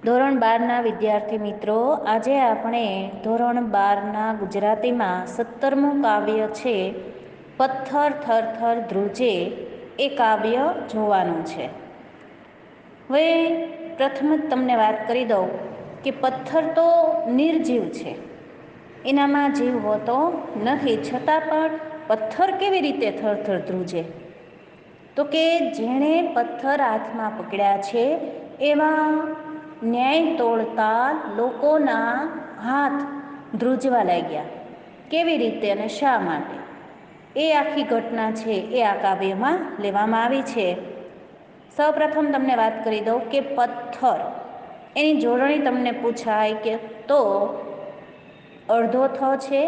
ધોરણ 12ના વિદ્યાર્થી મિત્રો, આજે આપણે ધોરણ 12ના ગુજરાતીમાં 17મું કાવ્ય છે પથ્થર થરથર ધ્રુજે એ કાવ્ય જોવાનું છે. હવે પ્રથમ જ તમને વાત કરી દઉં કે પથ્થર તો નિર્જીવ છે, એનામાં જીવ હોતો નથી, છતાં પણ પથ્થર કેવી રીતે થરથર ધ્રુજે? તો કે જેણે પથ્થર હાથમાં પકડ્યા છે એવા ન્યાય તોળતા લોકોના હાથ ધ્રુજવા લાગ્યા. કેવી રીતે અને શા માટે? એ આખી ઘટના છે એ આ કાવ્યમાં લેવામાં આવી છે. સૌપ્રથમ તમને વાત કરી દઉં કે પથ્થર, એની જોડણી તમને પૂછાય કે તો અડધો થ છે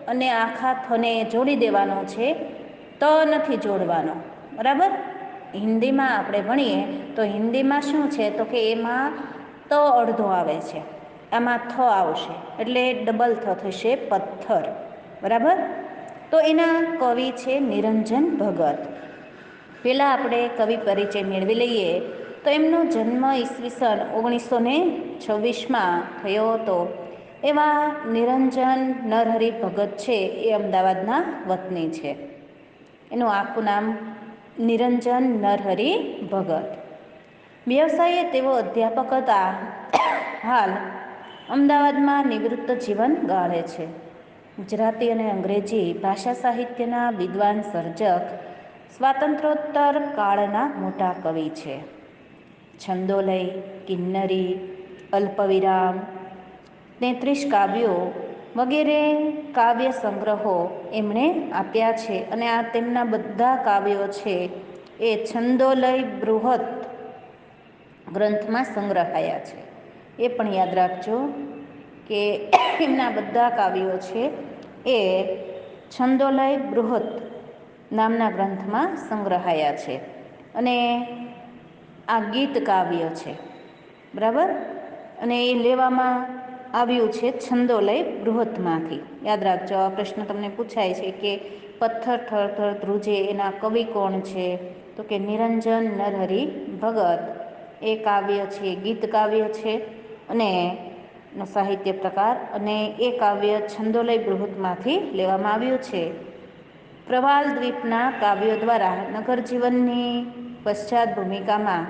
અને આખા થને જોડી દેવાનો છે, ત નથી જોડવાનો. બરાબર? હિન્દીમાં આપણે ભણીએ તો હિન્દીમાં શું છે તો કે એમાં ત અડધો આવે છે, આમાં થ આવશે એટલે ડબલ થ થશે પથ્થર. બરાબર? તો એના કવિ છે નિરંજન ભગત. પહેલાં આપણે કવિ પરિચય મેળવી લઈએ તો એમનો જન્મ ઈસવીસન 1926માં થયો હતો. એવા નિરંજન નરહરિ ભગત છે એ અમદાવાદના વતની છે. એનું આખું નામ નિરંજન નરહરિ ભગત. વ્યવસાયે તેઓ અધ્યાપક હતા. હાલ અમદાવાદમાં નિવૃત્ત જીવન ગાળે છે. ગુજરાતી અને અંગ્રેજી ભાષા સાહિત્યના વિદ્વાન સર્જક, સ્વાતંત્ર્યોત્તર કાળના મોટા કવિ છે. છંદોલય, કિન્નરી, અલ્પવિરામ, 33 કાવ્યો વગેરે કાવ્ય સંગ્રહો એમણે આપ્યા છે અને આ તેમના બધા કાવ્યો છે એ છંદોલય બૃહત ગ્રંથમાં સંગ્રહાયા છે. એ પણ યાદ રાખજો કે એમના બધા કાવ્યો છે એ છંદોલય બૃહત નામના ગ્રંથમાં સંગ્રહાયા છે. અને આ ગીત કાવ્ય છે. બરાબર? અને એ લેવામાં આવ્યું છે છંદોલય બૃહતમાંથી. યાદ રાખજો, આ પ્રશ્ન તમને પૂછાય છે કે પથ્થર થરથર ધ્રુજે એના કવિ કોણ છે? તો કે નિરંજન નરહરિ ભગત. એ કાવ્ય છે, ગીત કાવ્ય છે અને સાહિત્ય પ્રકાર, અને એ કાવ્ય છંદોલય બૃહતમાંથી લેવામાં આવ્યું છે. પ્રવાલ દ્વીપના કાવ્યો દ્વારા નગર જીવનની પશ્ચાત ભૂમિકામાં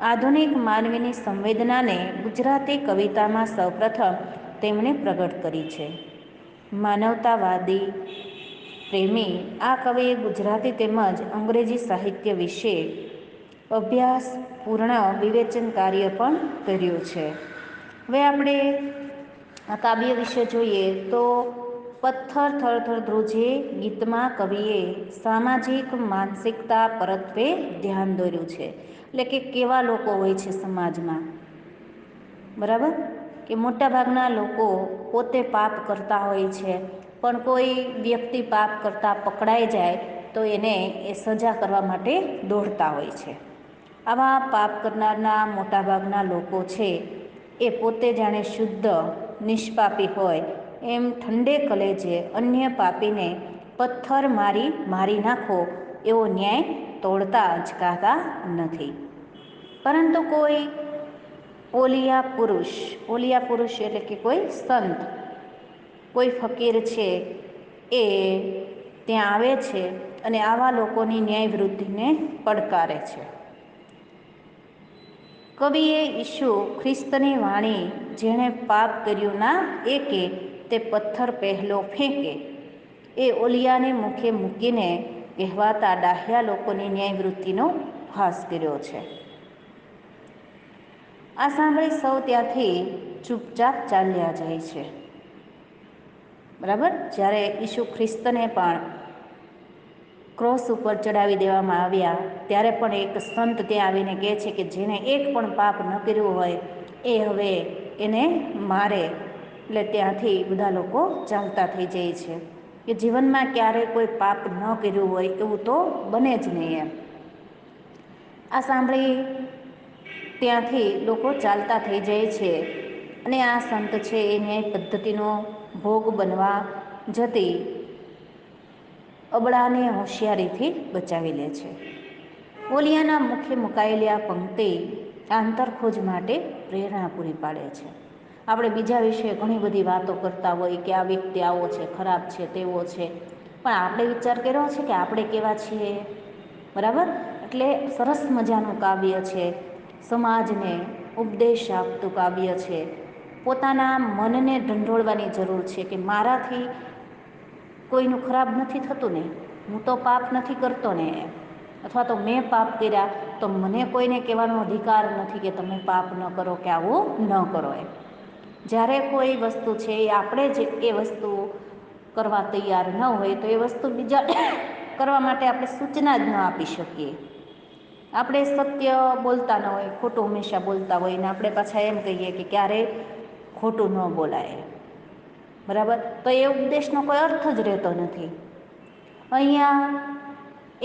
આધુનિક માનવીની સંવેદનાને ગુજરાતી કવિતામાં સૌપ્રથમ તેમણે પ્રગટ કરી છે. માનવતાવાદી પ્રેમી આ કવિએ ગુજરાતી તેમજ અંગ્રેજી સાહિત્ય વિશે અભ્યાસપૂર્ણ વિવેચન કાર્ય પણ કર્યું છે. હવે આપણે આ કાવ્ય વિશે જોઈએ તો પથ્થર થરથર ધ્રુજે ગીતમાં કવિએ સામાજિક માનસિકતા પરત્વે ધ્યાન દોર્યું છે. એટલે કે કેવા લોકો હોય છે સમાજમાં. બરાબર? કે મોટાભાગના લોકો પોતે પાપ કરતા હોય છે, પણ કોઈ વ્યક્તિ પાપ કરતાં પકડાઈ જાય તો એને એ સજા કરવા માટે દોડતા હોય છે. આવા પાપ કરનારના મોટાભાગના લોકો છે એ પોતે જાણે શુદ્ધ નિષ્પાપી હોય એમ ઠંડે કલેજે અન્ય પાપીને પથ્થર મારી નાખો એવો ન્યાય તોડતા અચકાતા નથી. પરંતુ કોઈ ઓલિયા પુરુષ એટલે કે કોઈ સંત, કોઈ ફકીર છે એ ત્યાં આવે છે અને આવા લોકોની ન્યાય વૃત્તિને પડકારે છે. કવિએ ઈસુ ખ્રિસ્તની વાણી જેણે પાપ કર્યું ના એકે તે પથ્થર પહેલો ફેંકે એ ઓલિયાને મુખે મૂકીને કહેવાતા ડાહ્યા લોકોની ન્યાયવૃત્તિનો ઉપહાસ કર્યો છે. આ સાંભળી સૌ ત્યાંથી ચૂપચાપ ચાલ્યા જાય છે. બરાબર? જ્યારે ઈસુ ખ્રિસ્તને પણ ક્રોસ ઉપર ચડાવી દેવામાં આવ્યા ત્યારે પણ એક સંત ત્યાં આવીને કહે છે કે જેને એક પણ પાપ ન કર્યું હોય એ હવે એને મારે. એટલે ત્યાંથી બધા લોકો ચાલતા થઈ જાય છે કે જીવનમાં ક્યારેય કોઈ પાપ ન કર્યું હોય એવું તો બને જ નહીં એમ. આ સાંભળી ત્યાંથી લોકો ચાલતા થઈ જાય છે અને આ સંત છે એ ન્યાય પદ્ધતિનો ભોગ બનવા જતી અબળાને હોશિયારીથી બચાવી લે છે. ઓલિયાના મુખે મુકાયેલી આ પંક્તિ આંતરખોજ માટે પ્રેરણા પૂરી પાડે છે. આપણે બીજા વિશે ઘણી બધી વાતો કરતા હોય કે આ વ્યક્તિ આવો છે, ખરાબ છે, તેવો છે, પણ આપણે વિચાર કર્યો છે કે આપણે કેવા છીએ? બરાબર. એટલે સરસ મજાનું કાવ્ય છે, સમાજને ઉપદેશ આપતું કાવ્ય છે. પોતાના મનને ઢંઢોળવાની જરૂર છે કે મારાથી કોઈનું ખરાબ નથી થતું ને, હું તો પાપ નથી કરતો ને, અથવા તો મેં પાપ કર્યા તો મને કોઈને કહેવાનો અધિકાર નથી કે તમે પાપ ન કરો કે આવું ન કરો. જ્યારે કોઈ વસ્તુ છે એ આપણે જ એ વસ્તુ કરવા તૈયાર ન હોય તો એ વસ્તુ બીજા કરવા માટે આપણે સૂચના જ ન આપી શકીએ. આપણે સત્ય બોલતા ન હોય, ખોટું હંમેશા બોલતા હોય ને આપણે પાછા એમ કહીએ કે ક્યારેય ખોટું ન બોલાય. બરાબર. તો એ ઉપદેશનો કોઈ અર્થ જ રહેતો નથી. અહીંયા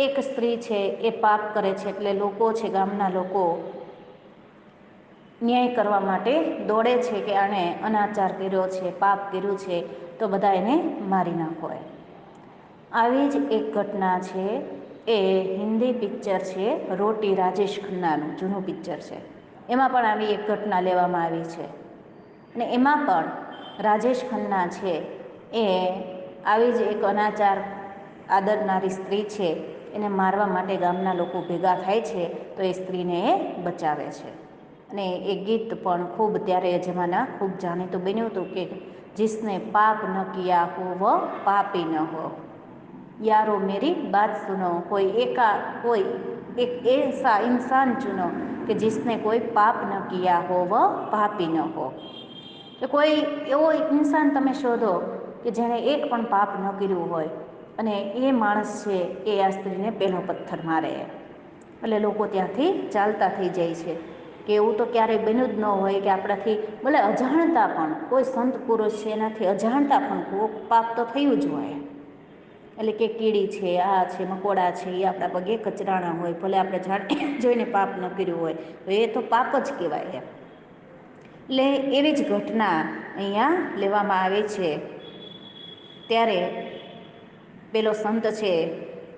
એક સ્ત્રી છે એ પાપ કરે છે એટલે લોકો છે, ગામના લોકો ન્યાય કરવા માટે દોડે છે કે આણે અનાચાર કર્યો છે, પાપ કર્યું છે, તો બધા એને મારી નાખો. આવી જ એક ઘટના છે એ હિન્દી પિક્ચર છે રોટી, રાજેશ ખન્નાનું જૂનું પિક્ચર છે. એમાં પણ આવી એક ઘટના લેવામાં આવી છે અને એમાં પણ રાજેશ ખન્ના છે એ આવી જ એક અનાચાર આદરનારી સ્ત્રી છે એને મારવા માટે ગામના લોકો ભેગા થાય છે તો એ સ્ત્રીને એ બચાવે છે. અને એ ગીત પણ ખૂબ ત્યારે એ જમાના ખૂબ જાણીતું બન્યું હતું કે જિસને પાપ ન કિયા હો વો પાપી ન હો, યારો મેરી બાત સુનો, કોઈ એક એસા ઇન્સાન ચુનો કે જિસને કોઈ પાપ ન કિયા હો વો પાપી ન હો. કે કોઈ એવો ઇન્સાન તમે શોધો કે જેણે એક પણ પાપ ન કર્યું હોય અને એ માણસ છે એ આ સ્ત્રીને પહેલો પથ્થર મારે. એટલે લોકો ત્યાંથી ચાલતા થઈ જાય છે કે એવું તો ક્યારેય બન્યું જ ન હોય કે આપણાથી ભલે અજાણતા પણ કોઈ સંત પુરુષ છે એનાથી અજાણતા પણ પાપ તો થયું જ હોય. એટલે કે કીડી છે, આ છે, મકોડા છે, એ આપણા પગે કચરાણા હોય, ભલે આપણે જોઈને પાપ ન કર્યું હોય તો એ તો પાપ જ કહેવાય એમ. એટલે એવી જ ઘટના અહીંયા લેવામાં આવે છે. ત્યારે પેલો સંત છે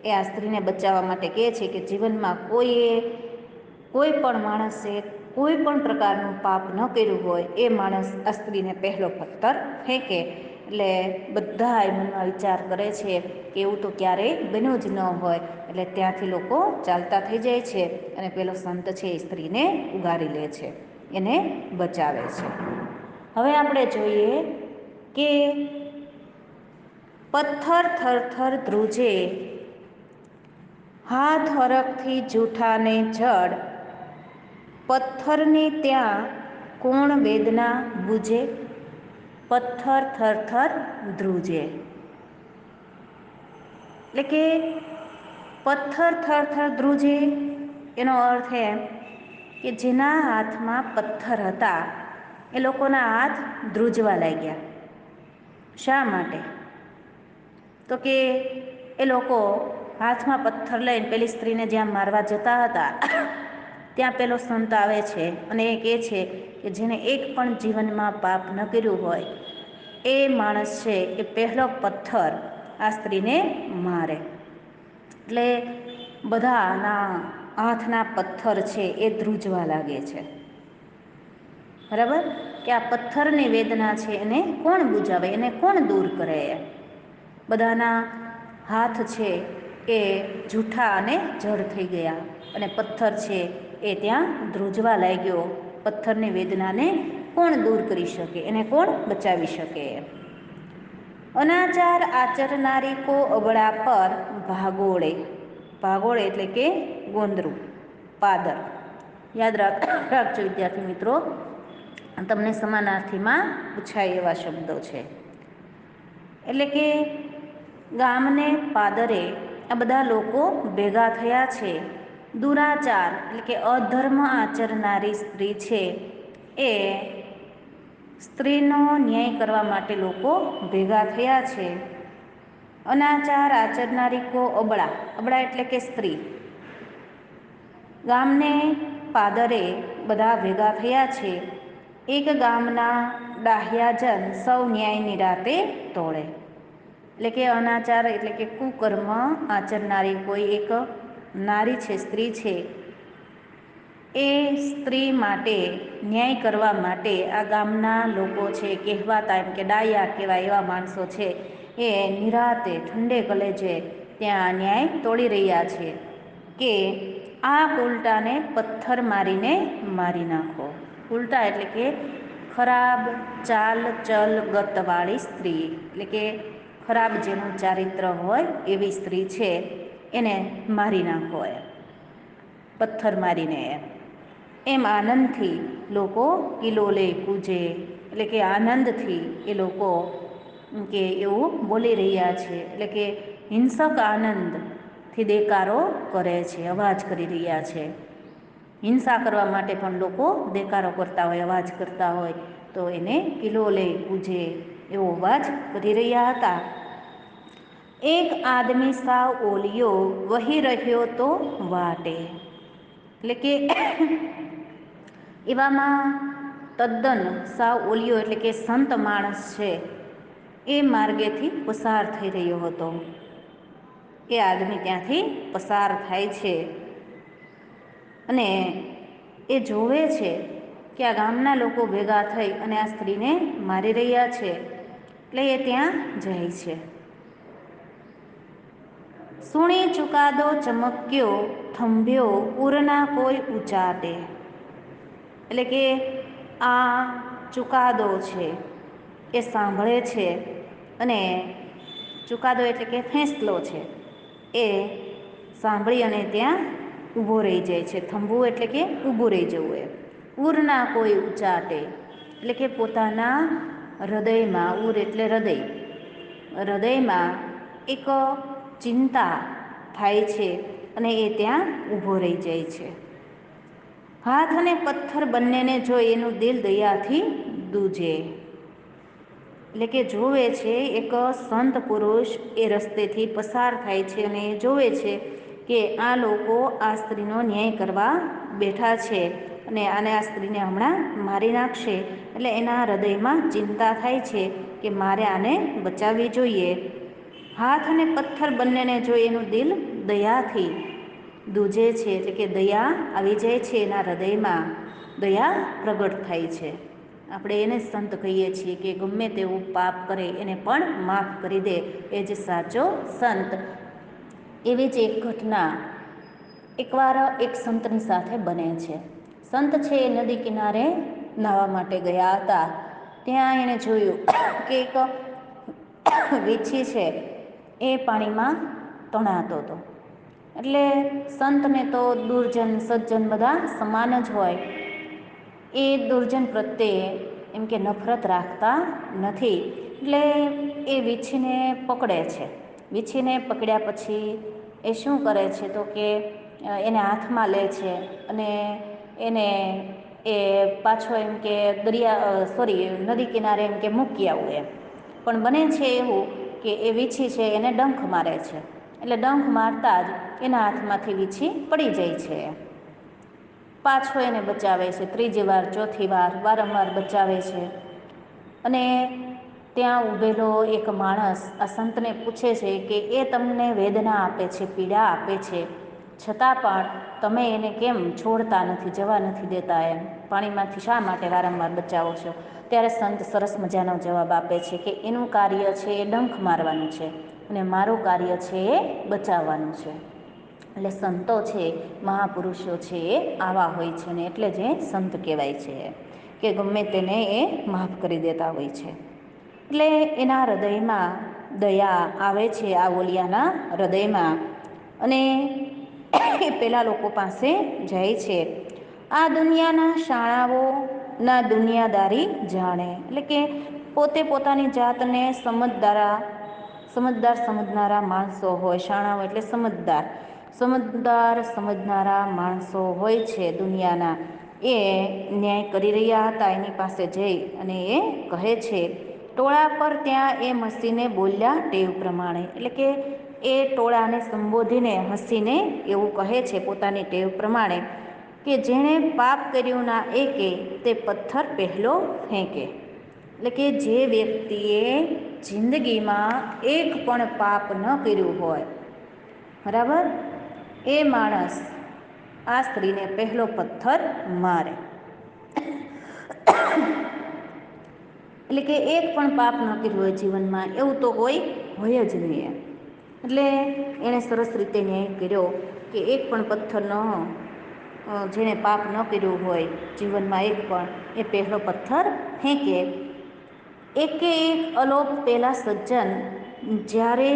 એ આ સ્ત્રીને બચાવવા માટે કહે છે કે જીવનમાં કોઈ પણ માણસે કોઈ પણ પ્રકારનું પાપ ન કર્યું હોય એ માણસ આ સ્ત્રીને પહેલો પથ્થર ફેંકે. એટલે બધા એ મનમાં વિચાર કરે છે કે એવું તો ક્યારેય બન્યું જ ન હોય. એટલે ત્યાંથી લોકો ચાલતા થઈ જાય છે અને પેલો સંત છે એ સ્ત્રીને ઉગારી લે છે, એને બચાવે છે. હવે આપણે જોઈએ કે પથ્થર થર થર ધ્રુજે, હાથ હરખથી જૂઠાને જડ, પથ્થરની ત્યાં કોણ વેદના બૂજે, પથ્થર થર થર ધ્રુજે. એટલે કે પથ્થર થર થર ધ્રુજે એનો અર્થ એમ કે જેના હાથમાં પથ્થર હતા એ લોકોના હાથ ધ્રુજવા લાગ્યા. શા માટે? તો કે એ લોકો હાથમાં પથ્થર લઈને પેલી સ્ત્રીને જ્યાં મારવા જતા હતા ત્યાં પેલો સંત આવે છે અને એ કહે છે કે જેને એક પણ જીવનમાં પાપ ન કર્યું હોય એ માણસ છે એ પહેલો પથ્થર આ સ્ત્રીને મારે. એટલે બધાના હાથના પથ્થર છે એ ધ્રુજવા લાગે છે. બરાબર. કે આ પથ્થરની વેદના છે એને કોણ બુજાવે, એને કોણ દૂર કરે. બધાના હાથ છે એ જૂઠા અને જડ થઈ ગયા અને પથ્થર છે એ ત્યાં ધ્રુજવા લાગ્યો. પથ્થરની વેદનાને કોણ દૂર કરી શકે, એને કોણ બચાવી શકે. અનાચાર આચરનારી કો અબળા પર ભાગોળે. ભાગોળે એટલે કે ગોંદરું, પાદર. યાદ રાખજો વિદ્યાર્થી મિત્રો, તમને સમાનાર્થીમાં પૂછાય એવા શબ્દો છે. એટલે કે ગામને પાદરે આ બધા લોકો ભેગા થયા છે. દુરાચાર એટલે કે અધર્મ આચરનારી સ્ત્રી છે એ સ્ત્રીનો ન્યાય કરવા માટે લોકો ભેગા થયા છે. અનાચાર આચરનારી કો અબળા, અબળા એટલે કે સ્ત્રી. ગામને પાદરે બધા ભેગા થયા છે. એક ગામના ડાહ્યાજન સૌ ન્યાયની રાતે તોળે. એટલે કે અનાચાર એટલે કે કુકર્મ આચરનારી કોઈ એક નારી છે, સ્ત્રી છે, એ સ્ત્રી માટે ન્યાય કરવા માટે આ ગામના લોકો છે, કહેવાતા એમ કે ડાયા કહેવાય એવા માણસો છે, એ નિરાતે ઠંડે કલેજે ત્યાં ન્યાય તોડી રહ્યા છે કે આ ઉલટાને પથ્થર મારીને મારી નાખો. ઉલટા એટલે કે ખરાબ ચાલ ચલ ગતવાળી સ્ત્રી, એટલે કે ખરાબ જેનું ચારિત્ર હોય એવી સ્ત્રી છે એને મારી નાખો, પથ્થર મારીને. એમ આનંદથી લોકો કિલોલે કૂજે, એટલે કે આનંદથી એ લોકો કે એવું બોલી રહ્યા છે, એટલે કે હિંસક આનંદથી દેકારો કરે છે, અવાજ કરી રહ્યા છે. હિંસા કરવા માટે પણ લોકો દેકારો કરતા હોય, અવાજ કરતા હોય, તો એને કિલોલે કૂજે એવો અવાજ કરી રહ્યા હતા. એક આદમી સાવ ઓલિયો વહી રહ્યો તો વાટે, એટલે કે એવામાં તદ્દન સાવ ઓલિયો એટલે કે સંત માણસ છે એ માર્ગેથી પસાર થઈ રહ્યો હતો. એ આદમી ત્યાંથી પસાર થાય છે અને એ જોવે છે કે આ ગામના લોકો ભેગા થઈ અને આ સ્ત્રીને મારી રહ્યા છે, એટલે એ ત્યાં જાય છે. સુણી ચુકાદો ચમક્યો થંભ્યો ઉરના કોઈ ઉચાટે, એટલે કે આ ચુકાદો છે એ સાંભળે છે અને ચુકાદો એટલે કે ફેંસલો છે એ સાંભળી અને ત્યાં ઊભો રહી જાય છે. થંભવું એટલે કે ઊભું રહી જવું. એ ઉરના કોઈ ઉચાટે, એટલે કે પોતાના હૃદયમાં, ઉર એટલે હૃદય, હૃદયમાં એક ચિંતા થાય છે અને એ ત્યાં ઊભો રહી જાય છે. હાથ અને પથ્થર બંનેને જોઈ એનું દિલ દયાથી દૂજે, એટલે કે જોવે છે એક સંત પુરુષ એ રસ્તેથી પસાર થાય છે અને એ જોવે છે કે આ લોકો આ સ્ત્રીનો ન્યાય કરવા બેઠા છે અને આ સ્ત્રીને હમણાં મારી નાખશે, એટલે એના હૃદયમાં ચિંતા થાય છે કે મારે આને બચાવવી જોઈએ. હાથ અને પથ્થર બંનેને જોઈ એનું દિલ દયાથી દૂજે છે, એટલે કે દયા આવી જાય છે એના હૃદયમાં, દયા પ્રગટ થાય છે. આપણે એને સંત કહીએ છીએ કે ગમે તેવું પાપ કરે એને પણ માફ કરી દે, એ જ સાચો સંત. એવી જ એક ઘટના એકવાર એક સંતની સાથે બને છે. સંત છે એ નદી કિનારે નાહવા માટે ગયા હતા. ત્યાં એણે જોયું કે એક વીછી છે એ પાણીમાં તણાતો હતો. એટલે સંતને તો દુર્જન સજ્જન બધા સમાન જ હોય, એ દુર્જન પ્રત્યે એમ કે નફરત રાખતા નથી, એટલે એ વીછીને પકડે છે. વીછીને પકડ્યા પછી એ શું કરે છે તો કે એને હાથમાં લે છે અને એને એ પાછો એમ કે નદી કિનારે એમ કે મૂકી આવું એમ. પણ બને છે એવું કે એ વીછી છે એને ડંખ મારે છે, એટલે ડંખ મારતા જ એના હાથમાંથી વીછી પડી જાય છે. પાછો એને બચાવે છે, ત્રીજી વાર ચોથી વાર વારંવાર બચાવે છે અને ત્યાં ઊભેલો એક માણસ આ સંતને પૂછે છે કે એ તમને વેદના આપે છે, પીડા આપે છે, છતાં પણ તમે એને કેમ છોડતા નથી, જવા નથી દેતા, એમ પાણીમાંથી શા માટે વારંવાર બચાવો છો? ત્યારે સંત સરસ મજાનો જવાબ આપે છે કે એનું કાર્ય છે એ ડંખ મારવાનું છે અને મારું કાર્ય છે એ બચાવવાનું છે. એટલે સંતો છે, મહાપુરુષો છે એ આવા હોય છે ને એટલે જ એ સંત કહેવાય છે કે ગમે તેને એ માફ કરી દેતા હોય છે. એટલે એના હૃદયમાં દયા આવે છે, આ ઓલિયાના હૃદયમાં, અને એ પેલા લોકો પાસે જાય છે. આ દુનિયાના શાણાઓ ના દુનિયાદારી જાણે, એટલે કે પોતે પોતાની જાતને સમજદાર સમજનારા માણસો હોય. શાણાઓ એટલે સમજદાર સમજનારા માણસો હોય છે દુનિયાના, એ ન્યાય કરી રહ્યા હતા. એની પાસે જઈ અને એ કહે છે, ટોળા પર ત્યાં એ હસીને બોલ્યા ટેવ પ્રમાણે, એટલે કે એ ટોળાને સંબોધીને હસીને એવું કહે છે પોતાની ટેવ પ્રમાણે કે જેણે પાપ કર્યું ના એકે તે પથ્થર પહેલો ફેંકે. એટલે કે જે વ્યક્તિએ જિંદગીમાં એક પણ પાપ ન કર્યું હોય, બરાબર, એ માણસ આ સ્ત્રીને પહેલો પથ્થર મારે. એટલે કે એક પણ પાપ ન કર્યું હોય જીવનમાં એવું તો કોઈ હોય જ નહીં. એટલે એણે સરસ રીતે ન્યાય કર્યો કે એક પણ પથ્થરનો જેણે પાપ ન કર્યું હોય જીવનમાં એક પણ એ પહેલો પથ્થર ફેંકે. એકે એક અલોપ પેલા સજ્જન જ્યારે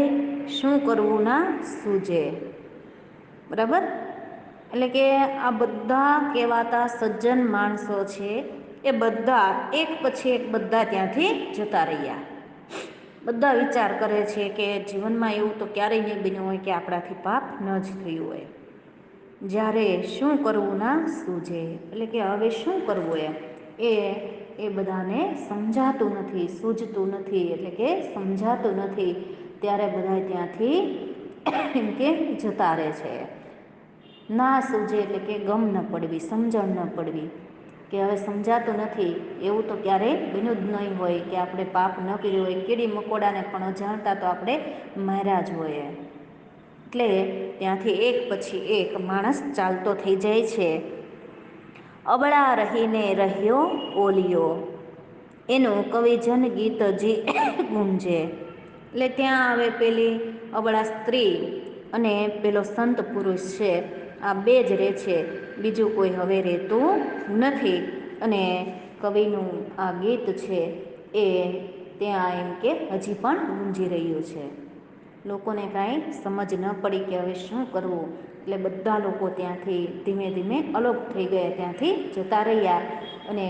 શું કરવું ના સૂજે. બરાબર. એટલે કે આ બધા કહેવાતા સજ્જન માણસો છે એ બધા એક પછી એક બધા ત્યાંથી જતા રહ્યા. બધા વિચાર કરે છે કે જીવનમાં એવું તો ક્યારેય નહીં બન્યું હોય કે આપણાથી પાપ ન જ થયું હોય. જ્યારે શું કરવું ના સૂઝે એટલે કે હવે શું કરવું એ બધાને સમજાતું નથી, સૂઝતું નથી, એટલે કે સમજાતું નથી. ત્યારે બધા ત્યાંથી એમ કે જતા રહે છે. ના સૂઝે એટલે કે ગમ ન પડવી, સમજણ ન પડવી કે હવે સમજાતું નથી. એવું તો ક્યારેય બન્યું જ નહીં હોય કે આપણે પાપ ન કર્યું હોય. કીડી મકોડાને પણ અજાણતા તો આપણે માર્યા જ હોઈએ. એટલે ત્યાંથી એક પછી એક માણસ ચાલતો થઈ જાય છે. અબળા રહીને રહ્યો ઓલિયો એનું કવિજન ગીત હજી ગુંજે. એટલે ત્યાં હવે પેલી અબળા સ્ત્રી અને પેલો સંત પુરુષ છે આ બે જ રહે છે. બીજું કોઈ હવે રહેતું નથી. અને કવિનું આ ગીત છે એ ત્યાં એમ કે હજી પણ ગુંજી રહ્યું છે. લોકોને કાંઈ સમજ ન પડી કે હવે શું કરવું. એટલે બધા લોકો ત્યાંથી ધીમે ધીમે અલોપ થઈ ગયા, ત્યાંથી જતા રહ્યા. અને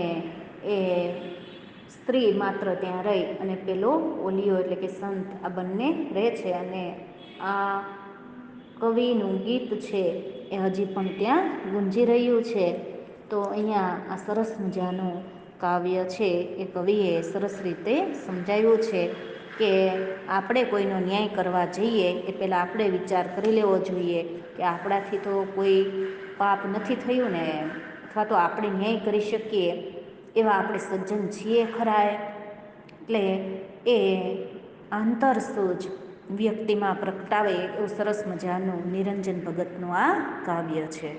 એ સ્ત્રી માત્ર ત્યાં રહી અને પેલો ઓલિયો એટલે કે સંત આ બંને રહે છે. અને આ કવિનું ગીત છે એ હજી પણ ત્યાં ગુંજી રહ્યું છે. તો અહીંયા આ સરસ મજાનું કાવ્ય છે એ કવિએ સરસ રીતે સમજાવ્યું છે કે આપણે કોઈનો ન્યાય કરવા જઈએ એ પહેલાં આપણે વિચાર કરી લેવો જોઈએ કે આપણાથી તો કોઈ પાપ નથી થયું ને, અથવા તો આપણે ન્યાય કરી શકીએ એવા આપણે સજ્જન છીએ ખરા. એટલે એ આંતરસૂઝ વ્યક્તિમાં પ્રગટાવે એવું સરસ મજાનું નિરંજન ભગતનું આ કાવ્ય છે.